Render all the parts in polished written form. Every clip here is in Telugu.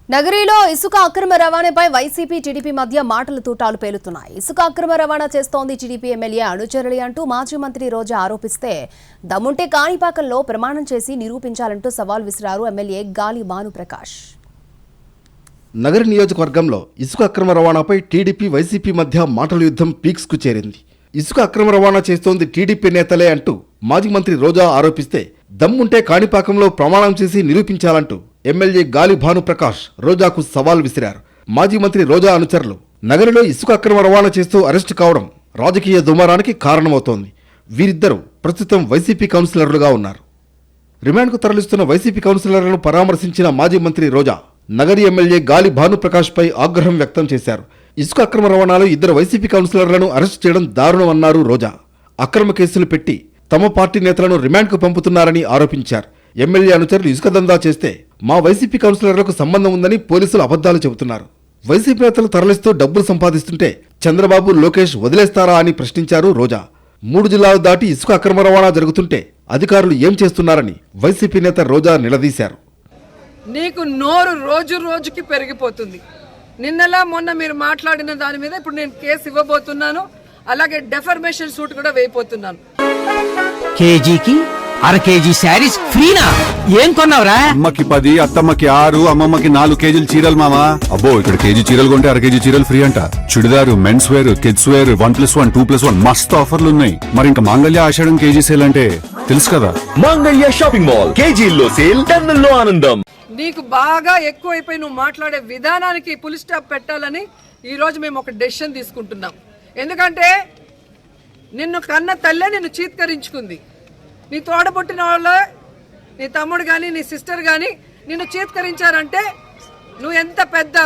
నగరిలో ఇసుక అక్రమ రవాణాపై వైసీపీ టీడీపీ మధ్య మాటల తూటాలు పేలుతున్నాయి. ఇసుక అక్రమ రవాణా చేస్తోంది టీడీపీ ఎమ్మెల్యే అనుచరులు అంటూ మాజీ మంత్రి రోజా ఆరోపిస్తే దమ్ముంటే కాణిపాకంలో ప్రమాణం చేసి నిరూపించాలంటూ సవాల్ విసిరారు ఎమ్మెల్యే గాలి భానుప్రకాష్. నగర నియోజకవర్గంలో ఇసుక అక్రమ రవాణాపై టీడీపీ వైసీపీ మధ్య మాటల యుద్ధం పీక్స్ కు చేరింది. ఇసుక అక్రమ రవాణా చేస్తోంది టీడీపీ నేతలే అంటూ మాజీ మంత్రి రోజా ఆరోపిస్తే దమ్ముంటే కాణిపాకంలో ప్రమాణం చేసి నిరూపించాలంటూ ఎమ్మెల్యే గాలి భానుప్రకాష్ రోజాకు సవాల్ విసిరారు. మాజీ మంత్రి రోజా అనుచరులు నగరిలో ఇసుక అక్రమ రవాణా చేస్తూ అరెస్టు కావడం రాజకీయ దుమారానికి కారణమవుతోంది. వీరిద్దరూ ప్రస్తుతం వైసీపీ కౌన్సిలర్లుగా ఉన్నారు. రిమాండ్కు తరలిస్తున్న వైసీపీ కౌన్సిలర్లను పరామర్శించిన మాజీ మంత్రి రోజా నగరి ఎమ్మెల్యే గాలి భానుప్రకాష్పై ఆగ్రహం వ్యక్తం చేశారు. ఇసుక అక్రమ రవాణాలో ఇద్దరు వైసీపీ కౌన్సిలర్లను అరెస్టు చేయడం దారుణమన్నారు రోజా. అక్రమ కేసులు పెట్టి తమ పార్టీ నేతలను రిమాండ్కు పంపుతున్నారని ఆరోపించారు. ఎమ్మెల్యే అనుచరులు ఇసుక దందా చేస్తే మా వైసీపీ కౌన్సిలర్లకు సంబంధం ఉందని పోలీసులు అబద్ధాలు చెబుతున్నారు. వైసీపీ నేతలు తరలిస్తూ డబ్బులు సంపాదిస్తుంటే చంద్రబాబు, లోకేష్ వదిలేస్తారా అని ప్రశ్నించారు రోజా. 3 జిల్లాలు దాటి ఇసుక అక్రమ రవాణా జరుగుతుంటే అధికారులు ఏం చేస్తున్నారని వైసీపీ నేత రోజా నిలదీశారు. నీకు నోరు రోజు రోజుకి పెరిగిపోతుంది. నిన్నలా మొన్న మీరు మాట్లాడిన దాని మీద ఇప్పుడు నేను కేసు ఇవ్వబోతున్నాను. అలాగే డెఫర్మేషన్ సూట్ కూడా వేయబోతున్నాను. కేజీకి అర కేజీ శారీస్ ఫ్రీనా? ఏం కొన్నావురా? అమ్మకి 10, అత్తమ్మకి 6, అమ్మమ్మకి 4 కేజీలు చీరలు మామా. అబ్బో, ఇక్కడ కేజీ చీరలు కొంటే అర కేజీ చీరలు ఫ్రీ అంట. Churidar, men's wear, kids wear 1+1, 2+1 మస్తు ఆఫర్లు ఉన్నాయి. మరి ఇంకా మాంగళ్య ఆషాఢం కేజీ సేల్ అంటే తెలుసు కదా. మాంగళ్య షాపింగ్ మాల్ కేజీల్లో సేల్, టన్నుల్లో ఆనందం. నీకు బాగా ఎక్కువైపోయి నువ్వు మాట్లాడే విధానానికి ఫుల్ స్టాప్ పెట్టాలని ఈ రోజు మేము ఒక డెసిషన్ తీసుకుంటున్నాం. ఎందుకంటే నిన్ను కన్న తల్లే నిన్ను చీత్కరించుకుంది. నీ తోడబుట్టిన వాళ్ళే, నీ తమ్ముడు కానీ నీ సిస్టర్ కానీ నిన్ను చీత్కరించారంటే నువ్వు ఎంత పెద్ద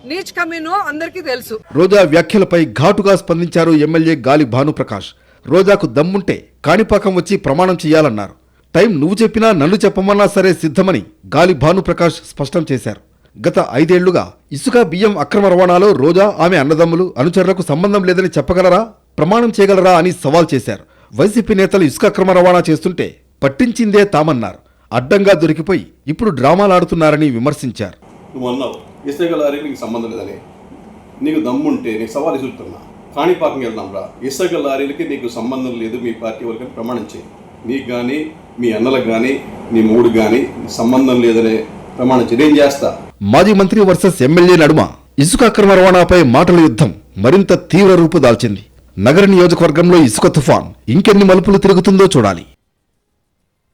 నీచ్ కమీనో అందరికీ తెలుసు. రోజా వ్యాఖ్యలపై ఘాటుగా స్పందించారు ఎమ్మెల్యే గాలి భానుప్రకాష్. రోజాకు దమ్ముంటే కాణిపాకం వచ్చి ప్రమాణం చేయాలన్నారు. టైం నువ్వు చెప్పినా నన్ను చెప్పమన్నా సరే సిద్ధమని గాలి భానుప్రకాష్ స్పష్టం చేశారు. గత 5 ఏళ్లుగా ఇసుక, బియ్యం అక్రమ రవాణాలో రోజా, ఆమె అన్నదమ్ములు, అనుచరులకు సంబంధం లేదని చెప్పగలరా, ప్రమాణం చేయగలరా అని సవాల్ చేశారు. వైసీపీ నేతలు ఇసుక అక్రమ రవాణా చేస్తుంటే పట్టించిందే తామన్నారు. అడ్డంగా దొరికిపోయి ఇప్పుడు డ్రామాలాడుతున్నారని విమర్శించారు. నువ్వు అన్నావు ఇసుక లారీకి నీకు సంబంధం లేదని. నీకు దమ్ముంటే నీకు సవాల్ ఇస్తున్నా, కాణిపాకం వెళ్దాం రా, ఇసుక లారీలకి నీకు సంబంధం లేదు, మీ పార్టీ వాళ్ళకి ప్రమాణం చేయి. నీకు కానీ మీ అన్నలకు కానీ నీ మూడు కానీ సంబంధం లేదనే ప్రమాణం చేయి, నేను చేస్తా. మాజీ మంత్రి వర్సెస్ ఎమ్మెల్యే నడుమ ఇసుక అక్రమ రవాణాపై మాటల యుద్ధం మరింత తీవ్ర రూపు దాల్చింది. నగర నియోజకవర్గంలో ఇసుక తుఫాన్ ఇంకెన్ని మలుపులు తిరుగుతుందో చూడాలి.